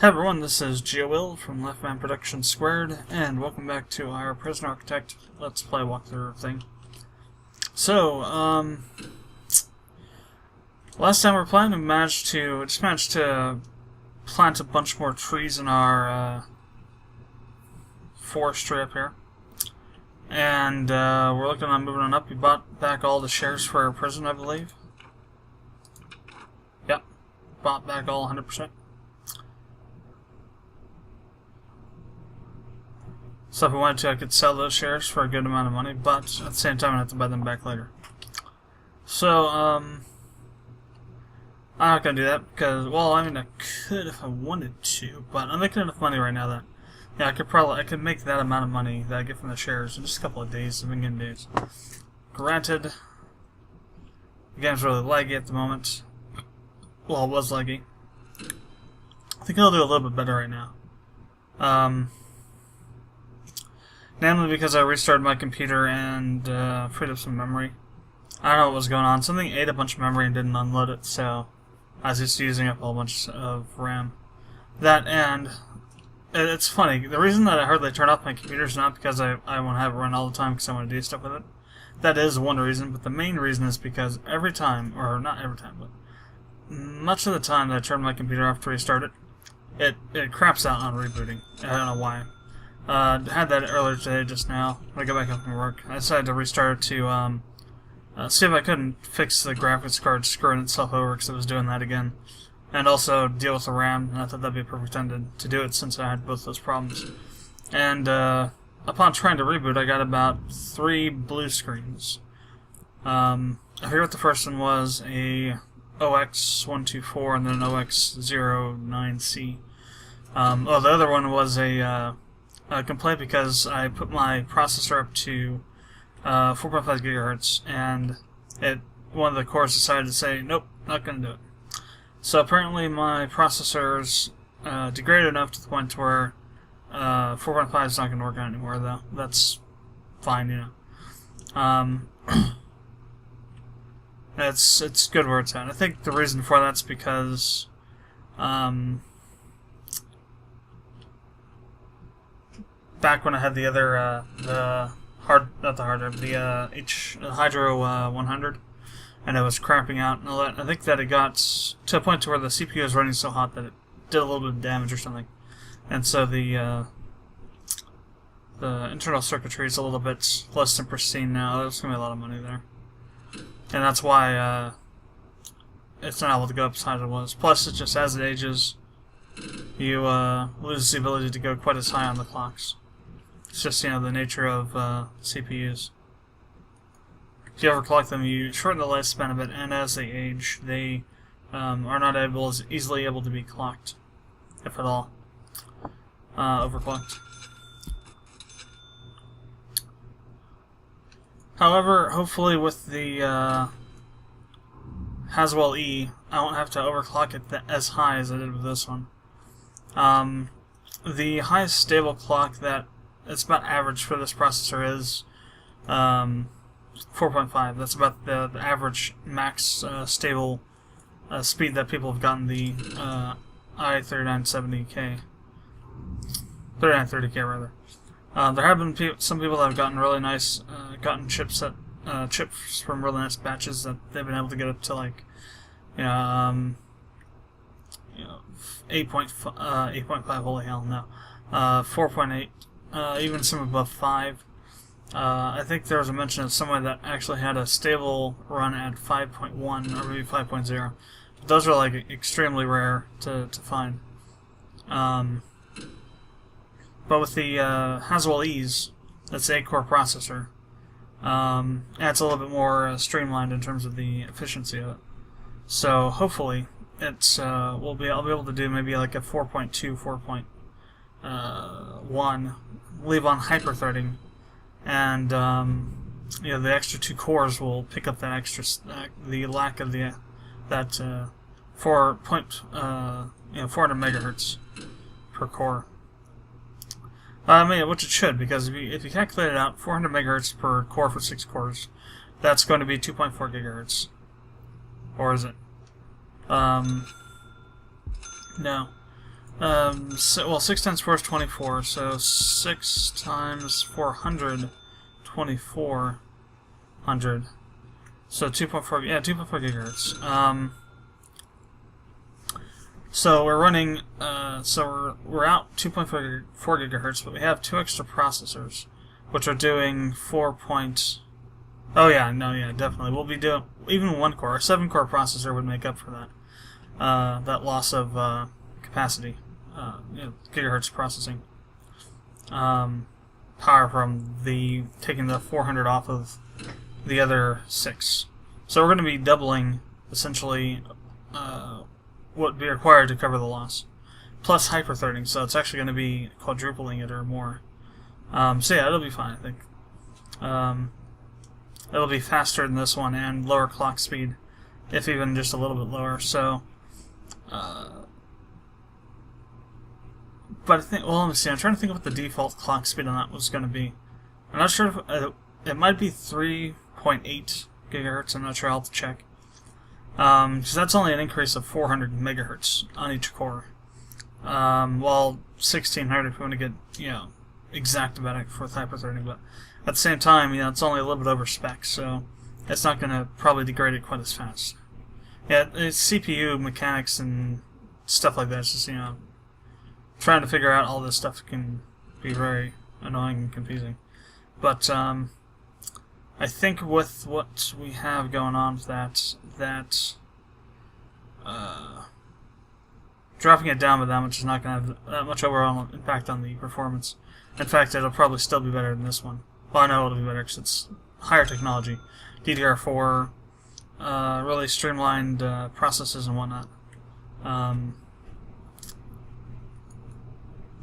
Hey everyone, this is GeoWill from Productions², and welcome back to our Prison Architect Let's Play walkthrough thing. So, last time we were playing, we managed to plant a bunch more trees in our forestry up here. And we're looking on moving on up. We bought back all the shares for our prison, I believe. Yep, bought back all 100%. So if I wanted to, I could sell those shares for a good amount of money, but at the same time, I have to buy them back later. So, I'm not gonna do that because, well, I mean, I could if I wanted to, but I'm making enough money right now that, yeah, I could make that amount of money that I get from the shares in just a couple of days, I've been getting days. Granted, the game's really laggy at the moment. Well, it was laggy. I think I'll do a little bit better right now. Namely because I restarted my computer and freed up some memory. I don't know what was going on. Something ate a bunch of memory and didn't unload it, so I was just using up a whole bunch of RAM. That, and it's funny. The reason that I hardly turn off my computer is not because I want to have it run all the time because I want to do stuff with it. That is one reason, but the main reason is because every time, or not every time, but much of the time that I turn my computer off to restart it, it craps out on rebooting. I don't know why. Had that earlier today, just now, when I got back up from work. I decided to restart it to see if I couldn't fix the graphics card screwing itself over, because it was doing that again. And also deal with the RAM, and I thought that'd be a perfect time to do it since I had both those problems. And upon trying to reboot, I got about 3 blue screens. I forget what the first one was, a OX124 and then an OX09C. Oh, the other one was a complaint because I put my processor up to 4.5 gigahertz, and one of the cores decided to say, nope, not going to do it. So apparently my processor's degraded enough to the point where 4.5 is not going to work out anymore, though. That's fine, you know. It's good where it's at. I think the reason for that's because back when I had the other, the Hydro 100, and it was cramping out and all that, I think that it got to a point to where the CPU was running so hot that it did a little bit of damage or something. And so the internal circuitry is a little bit less than pristine now. There's going to be a lot of money there. And that's why it's not able to go up as high as it was. Plus, it's just as it ages, you lose the ability to go quite as high on the clocks. It's just, you know, the nature of CPUs. If you overclock them, you shorten the lifespan of it, and as they age, they are not easily able to be clocked, if at all, overclocked. However, hopefully with the Haswell E, I won't have to overclock it as high as I did with this one. The highest stable clock that it's about average for this processor is 4.5. That's about the average max stable speed that people have gotten the i3970K. 3930K rather. There have been some people that have gotten really nice, gotten chips from really nice batches that they've been able to get up to, like, 8.5. Holy hell, no. 4.8. Even some above 5. I think there was a mention of someone that actually had a stable run at 5.1 or maybe 5.0. Those are like extremely rare to find. But with the Haswell E's, that's an 8-core processor. And it's a little bit more streamlined in terms of the efficiency of it. So hopefully, I'll be able to do maybe like a 4.2, 4.1, leave on hyper-threading, and the extra 2 cores will pick up that extra the lack of that 400 megahertz per core. Which it should, because if you calculate it out, 400 megahertz per core for 6 cores, that's going to be 2.4 gigahertz. Or is it? No. Well, 6 times 4 is 24, so 6 times 400, 2400. So 2.4, yeah, 2.4 gigahertz. So we're running, we're out 2.4 gigahertz, but we have 2 extra processors, which are doing 4 point. Oh yeah, no, yeah, definitely. We'll be doing even 1 core, a 7-core processor would make up for that. That loss of capacity, gigahertz processing power from taking the 400 off of the other 6. So we're going to be doubling essentially what would be required to cover the loss, plus hyperthreading. So it's actually going to be quadrupling it or more. So yeah, it'll be fine, I think. It'll be faster than this one and lower clock speed, if even just a little bit lower. So. But I think, well, let me see. I'm trying to think of what the default clock speed on that was going to be. I'm not sure if it might be 3.8 gigahertz. I'm not sure. I'll have to check. Because that's only an increase of 400 megahertz on each core. While 1600 if you want to get, exact about it for hyperthreading. But at the same time, it's only a little bit over spec, so it's not going to probably degrade it quite as fast. Yeah, it's CPU mechanics and stuff like that. It's just, trying to figure out all this stuff can be very annoying and confusing. But I think with what we have going on with that dropping it down by that much is not going to have that much overall impact on the performance. In fact, it'll probably still be better than this one. Well, I know it'll be better because it's higher technology. DDR4, really streamlined processes and whatnot.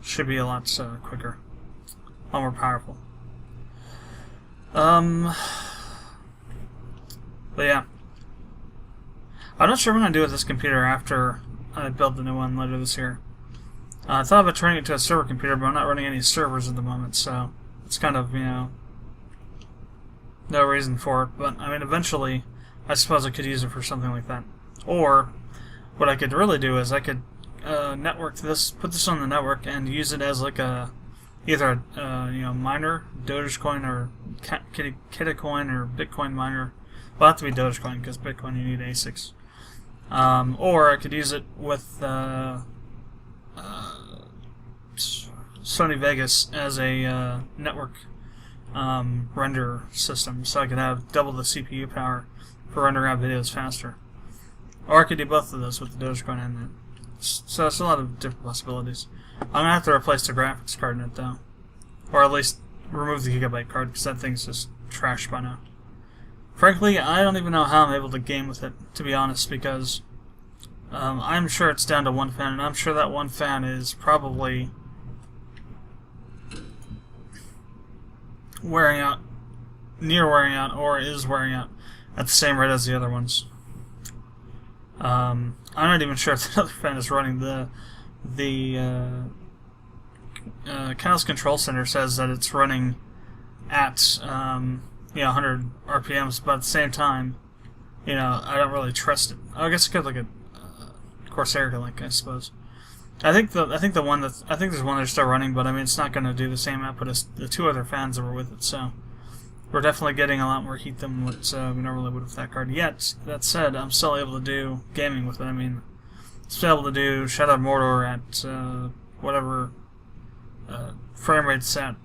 Should be a lot quicker, a lot more powerful. But yeah, I'm not sure what I'm gonna do with this computer after I build the new one later this year. I thought about turning it to a server computer, but I'm not running any servers at the moment, so it's kind of no reason for it. But I mean, eventually, I suppose I could use it for something like that. Or what I could really do is I could network this, put this on the network, and use it as like either a miner, Dogecoin or Kitacoin or Bitcoin miner. Well, it have to be Dogecoin because Bitcoin you need ASICs. Or I could use it with Sony Vegas as a network render system, so I could have double the CPU power for rendering out videos faster. Or I could do both of those with the Dogecoin and that. So there's a lot of different possibilities. I'm going to have to replace the graphics card in it, though. Or at least remove the gigabyte card, because that thing's just trash by now. Frankly, I don't even know how I'm able to game with it, to be honest, because I'm sure it's down to one fan, and I'm sure that one fan is probably wearing out, near wearing out, or is wearing out at the same rate as the other ones. I'm not even sure if the other fan is running. The Chaos Control Center says that it's running at 100 RPMs, but at the same time, I don't really trust it. I guess I could look at Corsair link, I suppose. I think there's one that's still running, but I mean it's not going to do the same output as the 2 other fans that were with it. So we're definitely getting a lot more heat than what we normally would with that card. Yet that said, I'm still able to do gaming with it. I mean, still able to do Shadow of Mordor at whatever frame rate set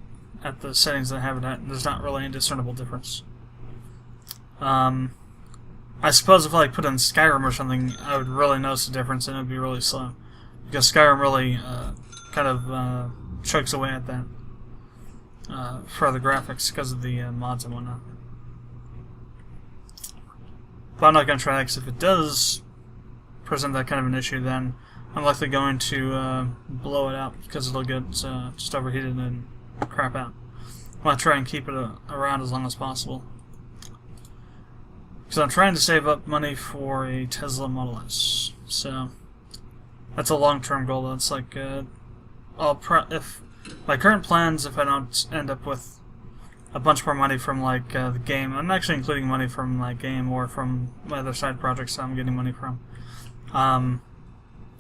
at the settings that I have it at. There's not really any discernible difference. I suppose if I put in Skyrim or something, I would really notice the difference, and it would be really slow. Because Skyrim really kind of chokes away at that for the graphics because of the mods and whatnot. But I'm not going to try that, because if it does present that kind of an issue, then I'm likely going to blow it out, because it'll get just overheated and crap out. I want to try and keep it around as long as possible, because I'm trying to save up money for a Tesla Model S. So that's a long-term goal. That's like if my current plans, if I don't end up with a bunch more money from the game, I'm actually including money from my game or from my other side projects I'm getting money from.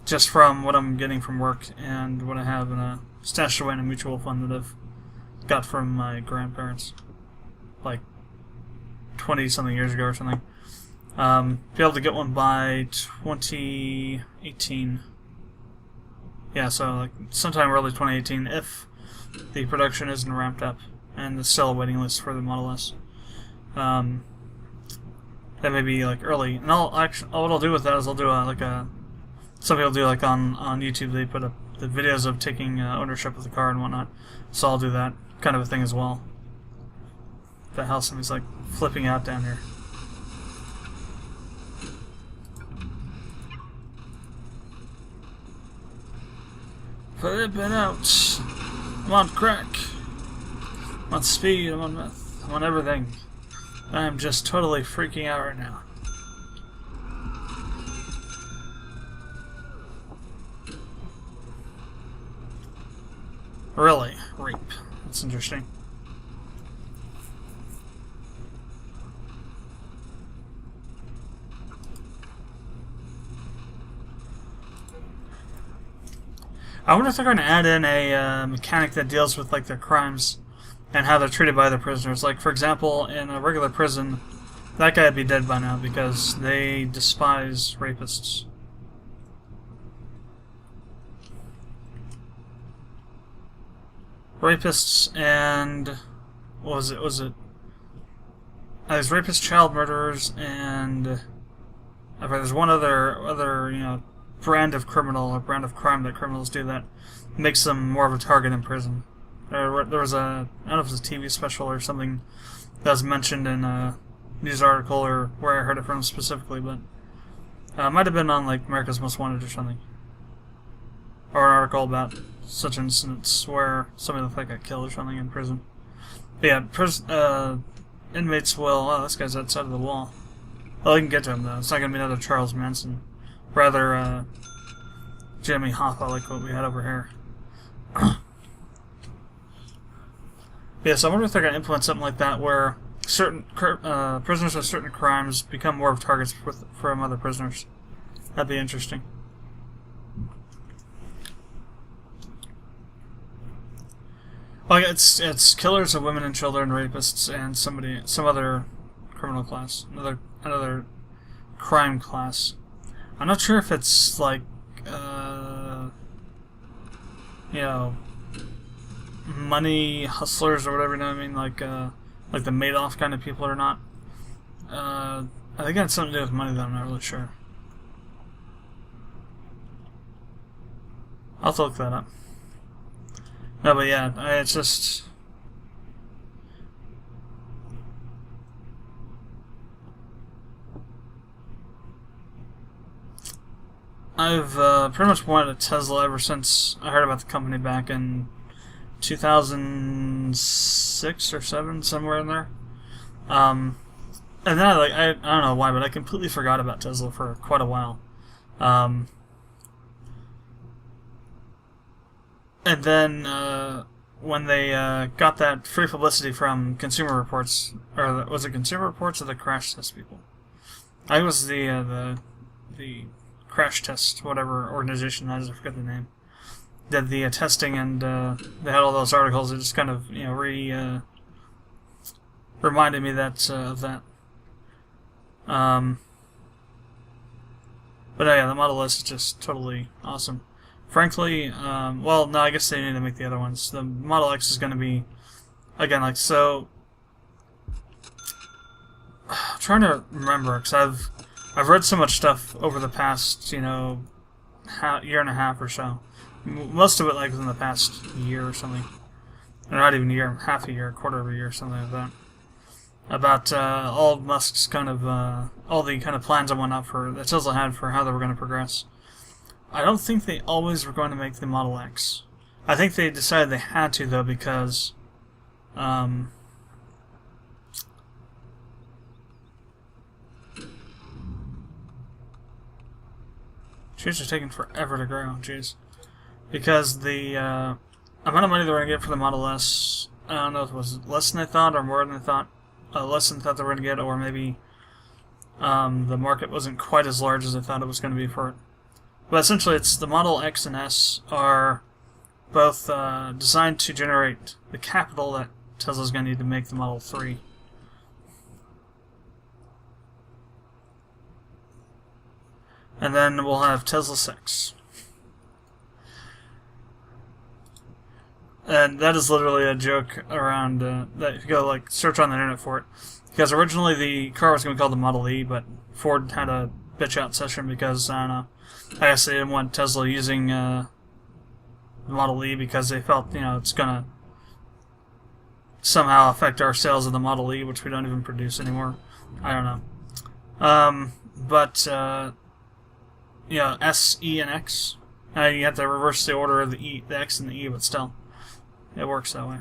just from what I'm getting from work and what I have in a stashed away in a mutual fund that I've got from my grandparents, like 20-something years ago or something. Be able to get one by 2018. Yeah, so like sometime early 2018, if the production isn't ramped up and there's still a waiting list for the Model S. That may be like early, and what I'll do with that is I'll do some people do like on YouTube, they put up the videos of taking ownership of the car and whatnot, so I'll do that kind of a thing as well. The hell, somebody's like flipping out down here. Flipping out. I'm on crack. I'm on speed, I'm on meth, I'm on everything. I am just totally freaking out right now. Really? Rape. That's interesting. I wonder if they're going to add in a mechanic that deals with like their crimes and how they're treated by other prisoners. Like, for example, in a regular prison, that guy would be dead by now because they despise rapists. Rapists and... what was it? There's rapists, child murderers, and... there's one other, you know, brand of criminal or brand of crime that criminals do that makes them more of a target in prison. There was I don't know if it was a TV special or something that was mentioned in a news article or where I heard it from specifically, but it might have been on like America's Most Wanted or something, or an article about such incidents where somebody looked like got killed or something in prison. But yeah, inmates will. Oh, this guy's outside of the wall. Well, I can get to him though. It's not gonna be another Charles Manson. Rather, Jimmy Hoffa, like what we had over here. Yeah, so I wonder if they're going to implement something like that where certain prisoners with certain crimes become more of targets from other prisoners. That'd be interesting. Like it's killers of women and children, rapists, and some other criminal class, another crime class. I'm not sure if it's like you know, money hustlers or whatever, you know what I mean, like the Madoff kind of people or not. I think it had something to do with money though, I'm not really sure. I'll have to look that up. No, but yeah, it's just... I've pretty much wanted a Tesla ever since I heard about the company back in 2006 or 7, somewhere in there. And then I don't know why, but I completely forgot about Tesla for quite a while. And then when they got that free publicity from Consumer Reports, or was it Consumer Reports or the Crash Test people? I think it was the Crash Test, whatever organization that is, I forget the name, did the testing, and they had all those articles. It just kind of, you know, reminded me that of that. But yeah, the Model S is just totally awesome. Frankly, well, no, I guess they need to make the other ones. The Model X is going to be, again, like, so... I'm trying to remember, because I've read so much stuff over the past, you know, year and a half or so. Most of it, like, within the past year or something. Or not even a year, half a year, quarter of a year, something like that. About all of Musk's kind of, all the kind of plans and whatnot that Tesla had for how they were going to progress. I don't think they always were going to make the Model X. I think they decided they had to, though, because trees are taking forever to grow, jeez. Because the amount of money they were going to get for the Model S, I don't know if it was less than they thought or more than they thought. Less than they thought they were going to get, or maybe the market wasn't quite as large as they thought it was going to be for it. But essentially, it's the Model X and S are both designed to generate the capital that Tesla's going to need to make the Model 3. And then we'll have Tesla 6. And that is literally a joke around that if you go like search on the internet for it. Because originally the car was going to be called the Model E, but Ford had a bitch out session because, I don't know, I guess they didn't want Tesla using the Model E because they felt, it's going to somehow affect our sales of the Model E, which we don't even produce anymore. I don't know. S, E, and X. You have to reverse the order of the X and the E, but still. It works that way.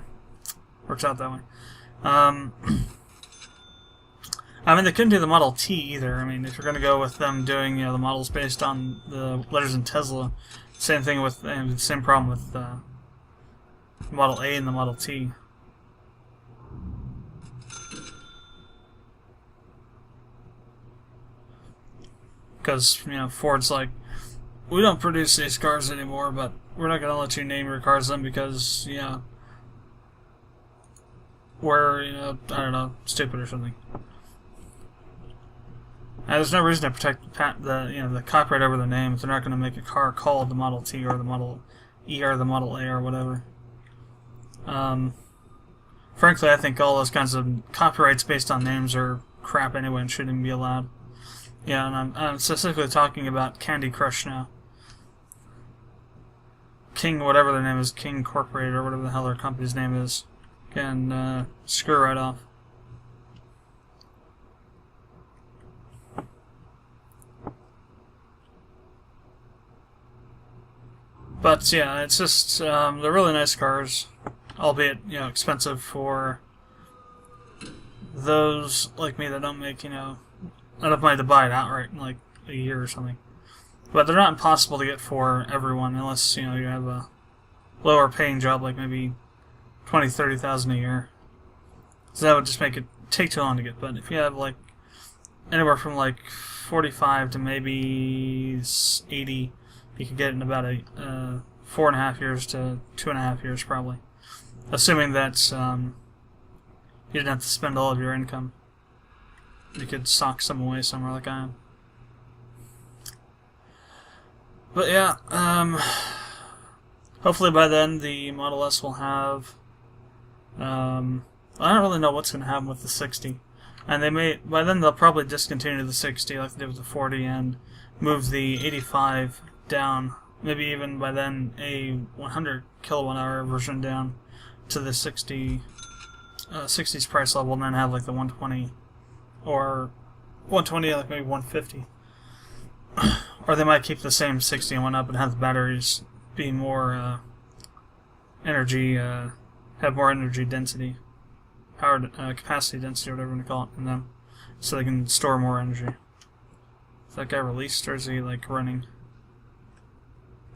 Works out that way. I mean, they couldn't do the Model T either. I mean, if you're going to go with them doing, the models based on the letters in Tesla, same thing with, the same problem with the Model A and the Model T. Because, Ford's like, we don't produce these cars anymore, but we're not going to let you name your cars them because, we're, I don't know, stupid or something. There's no reason to protect the copyright over the name if they're not going to make a car called the Model T or the Model E or the Model A or whatever. Frankly, I think all those kinds of copyrights based on names are crap anyway and shouldn't even be allowed. Yeah, and I'm specifically talking about Candy Crush now. King, whatever their name is, King Incorporated or whatever the hell their company's name is, can screw right off. But yeah, it's just they're really nice cars, albeit expensive for those like me that don't make enough money to buy it outright in like a year or something. But they're not impossible to get for everyone unless you have a lower paying job like maybe $20,000-$30,000 a year. So that would just make it take too long to get. But if you have like anywhere from like 45 to maybe 80. You could get it in about 4.5 years to 2.5 years, probably. Assuming that you didn't have to spend all of your income. You could sock some away somewhere like I am. But yeah, hopefully by then the Model S will have... I don't really know what's going to happen with the 60. And by then they'll probably discontinue the 60 like they did with the 40 and move the 85 down, maybe even by then a 100 kilowatt-hour version down to the 60's price level, and then have like the 120 or 120 like maybe 150. Or they might keep the same 60 and 1 up and have the batteries be more energy, have more energy density, power capacity density, or whatever you want to call it, in them, so they can store more energy. Is that guy released, or is he like running?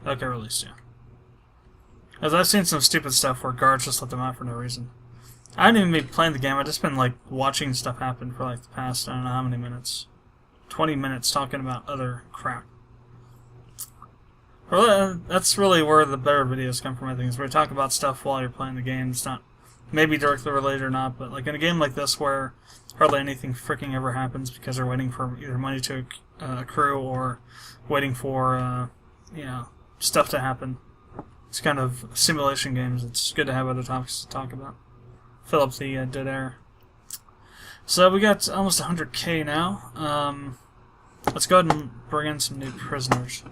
Okay, released, yeah. As I've seen some stupid stuff where guards just let them out for no reason. I didn't even be playing the game, I've just been like watching stuff happen for like the past, I don't know how many minutes. 20 minutes talking about other crap. Well, that's really where the better videos come from, I think, is where you talk about stuff while you're playing the game. It's not maybe directly related or not, but like in a game like this where hardly anything freaking ever happens because they're waiting for either money to accrue or waiting for, stuff to happen. It's kind of simulation games. It's good to have other topics to talk about. Fill up the dead air. So we got almost 100k now. Let's go ahead and bring in some new prisoners.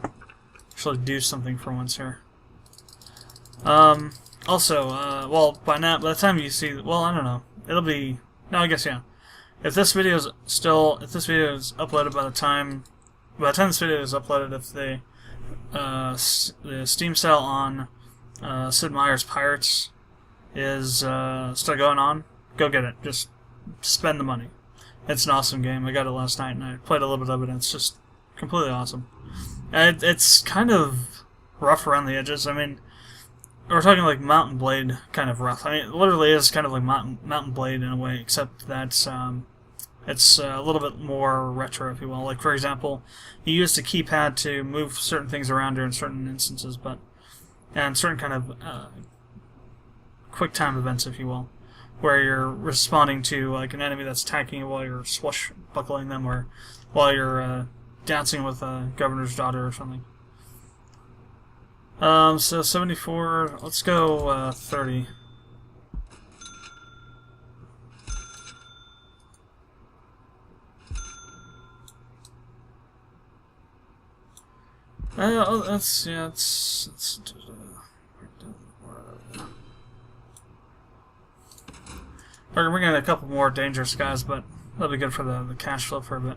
Actually do something for once here. Also, well, by the time you see, well, I don't know. It'll be, no, I guess, yeah. If this video is uploaded by the time this video is uploaded, if the Steam sale on Sid Meier's Pirates is still going on, go get it. Just spend the money. It's an awesome game. I got it last night and I played a little bit of it and it's just completely awesome. It's kind of rough around the edges. I mean, we're talking like Mountain Blade kind of rough. I mean, it literally is kind of like Mountain Blade in a way, except that It's a little bit more retro, if you will. Like, for example, you use the keypad to move certain things around during certain instances, and certain kind of quick time events, if you will, where you're responding to like an enemy that's attacking you while you're swashbuckling them, or while you're dancing with a governor's daughter or something. So 74. Let's go 30. That's yeah. It's we're bringing in a couple more dangerous guys, but that'll be good for the cash flow for a bit.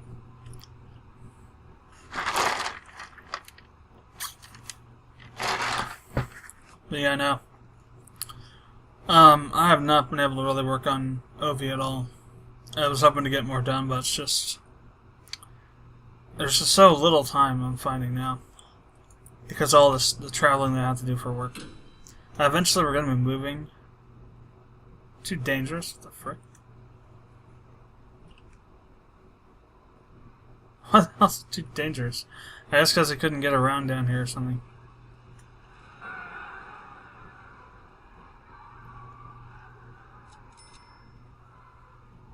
But yeah, no. I have not been able to really work on OV at all. I was hoping to get more done, but it's just there's just so little time I'm finding now because all the traveling that I have to do for work. Eventually, we're going to be moving. Too dangerous? What the frick? What else is too dangerous? I guess because I couldn't get around down here or something.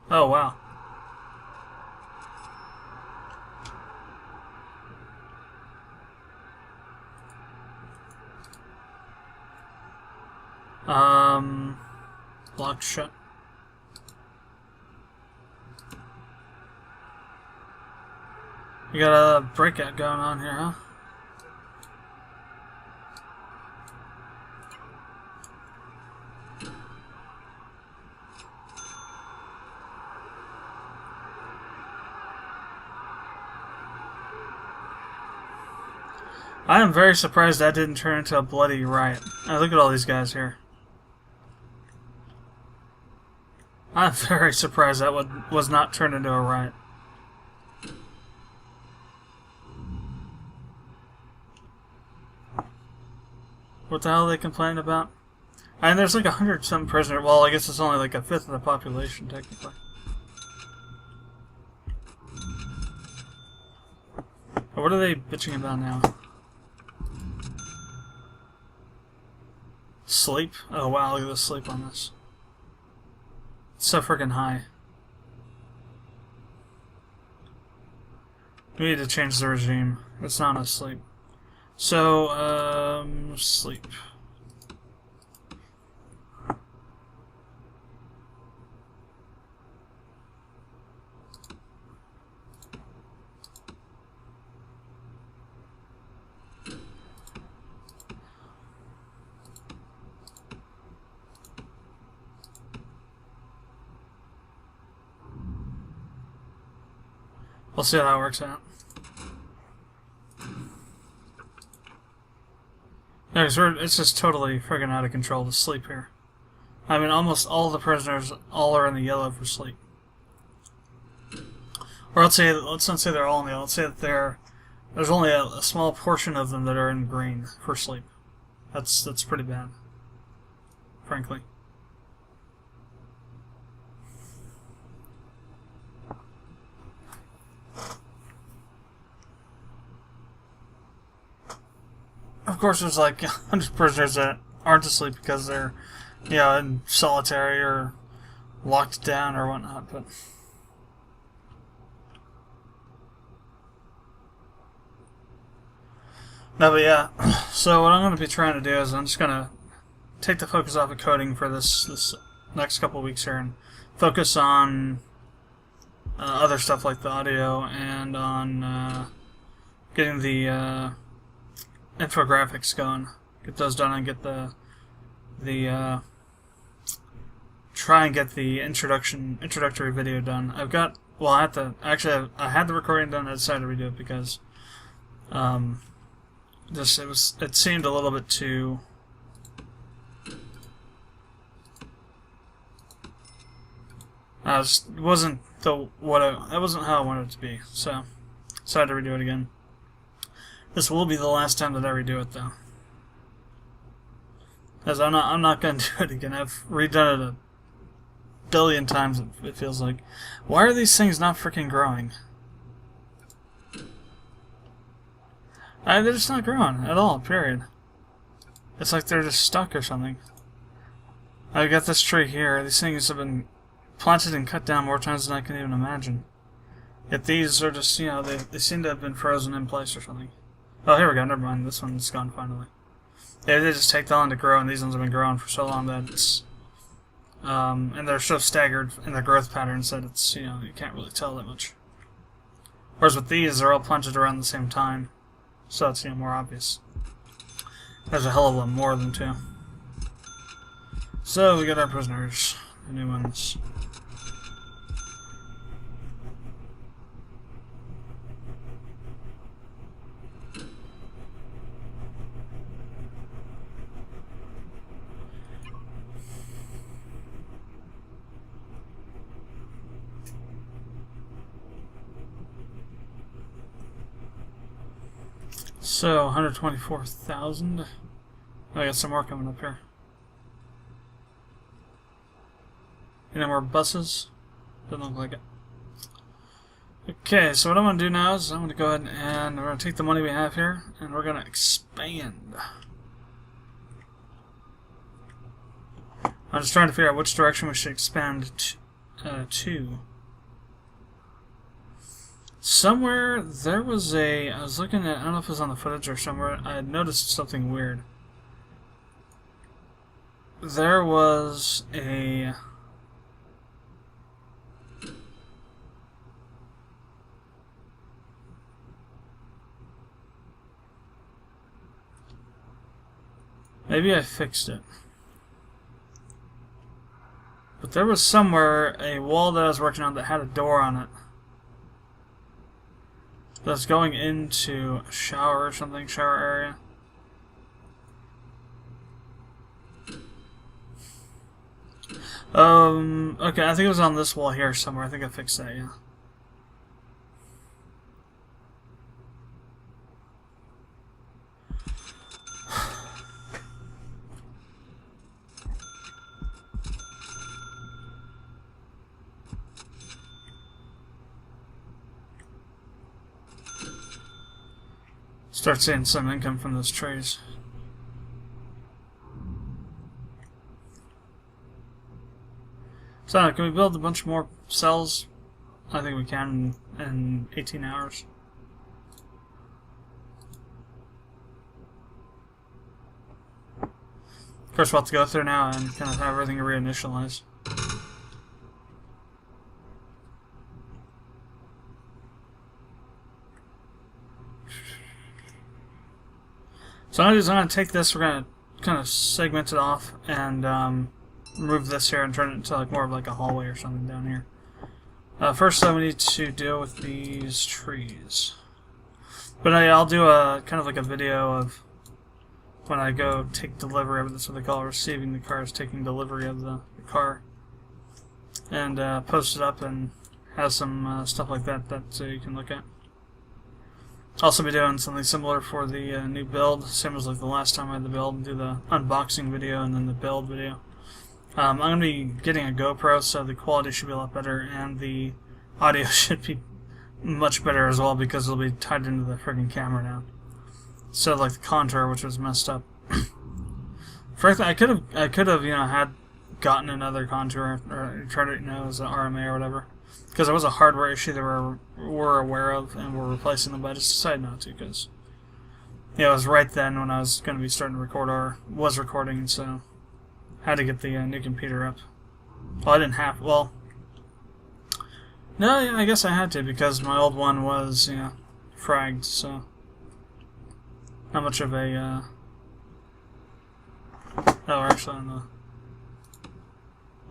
Oh, wow. Locked shut. You got a breakout going on here, huh? I am very surprised that didn't turn into a bloody riot. Look at all these guys here. I'm very surprised that was not turned into a riot. What the hell are they complaining about? And there's like 100-some prisoners. Well, I guess it's only like a fifth of the population, technically. What are they bitching about now? Sleep? Oh wow, look at the sleep on this. It's so freaking high. We need to change the regime. It's not a sleep. So, sleep. We'll see how that works out. Yeah, it's just totally friggin' out of control to sleep here. I mean, almost all the prisoners all are in the yellow for sleep. Or let's not say they're all in the yellow. Let's say that there's only a small portion of them that are in green for sleep. That's pretty bad, frankly. Of course, there's like 100 prisoners that aren't asleep because they're, in solitary or locked down or whatnot, but... No, but yeah, so what I'm going to be trying to do is I'm just going to take the focus off of coding for this next couple of weeks here and focus on other stuff like the audio and on getting the infographics going. Get those done and get try and get the introductory video done. I had the recording done. I decided to redo it because it seemed a little bit too that wasn't how I wanted it to be, so decided to redo it again. This will be the last time that I redo it, though, as I'm not going to do it again. I've redone it billion times, it feels like. Why are these things not freaking growing? They're just not growing at all, period. It's like they're just stuck or something. I got this tree here. These things have been planted and cut down more times than I can even imagine. Yet these are just, you know, they seem to have been frozen in place or something. Oh, here we go. Never mind. This one's gone finally. Yeah, they just take that long to grow, and these ones have been growing for so long that it's... and they're so staggered in their growth patterns that it's, you know, you can't really tell that much. Whereas with these, they're all planted around the same time. So it's, you know, more obvious. There's a hell of a lot more of them, too. So, we got our prisoners. The new ones. So, 124,000. I got some more coming up here. Any more buses? Doesn't look like it. Okay, so what I'm going to do now is I'm going to go ahead and we're going to take the money we have here and we're going to expand. I'm just trying to figure out which direction we should expand to. Somewhere there was I was looking at, I don't know if it was on the footage or somewhere, I had noticed something weird. There was a... Maybe I fixed it. But there was somewhere a wall that I was working on that had a door on it. That's going into a shower or something, shower area. Okay, I think it was on this wall here somewhere. I think I fixed that, yeah. Start seeing some income from those trees. So, can we build a bunch more cells? I think we can in 18 hours. Of course, we'll have to go through now and kind of have everything reinitialized. So I'm going to take this, we're going to kind of segment it off and remove this here and turn it into like more of like a hallway or something down here. First we need to deal with these trees. But I'll do a kind of like a video of when I go take delivery of it. That's what they call receiving the cars, taking delivery of the car. And post it up and have some stuff like that you can look at. Also be doing something similar for the new build, same as like the last time I had the build, do the unboxing video and then the build video. I'm going to be getting a GoPro, so the quality should be a lot better, and the audio should be much better as well because it'll be tied into the friggin' camera now. So like the contour, which was messed up. Frankly, I could have, you know, had gotten another contour or tried it, you know, as an RMA or whatever. Because it was a hardware issue that we're aware of and we're replacing them, but I just decided not to because, yeah, it was right then when I was going to be starting to record, or was recording, so I had to get the new computer up. Well, I didn't have, well, no, yeah, I guess I had to because my old one was, you know, fragged, so not much of a, oh, we're actually on the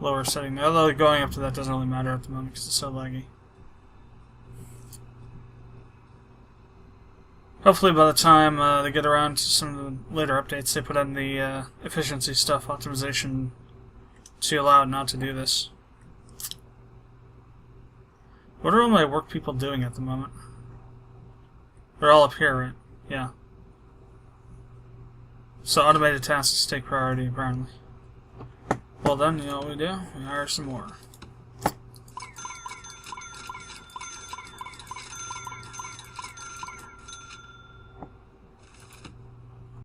lower setting, although going up to that doesn't really matter at the moment because it's so laggy. Hopefully by the time they get around to some of the later updates, they put in the efficiency stuff, optimization, to allow it not to do this. What are all my work people doing at the moment? They're all up here, right? Yeah. So automated tasks take priority, apparently. Well then, you know what we do? We hire some more.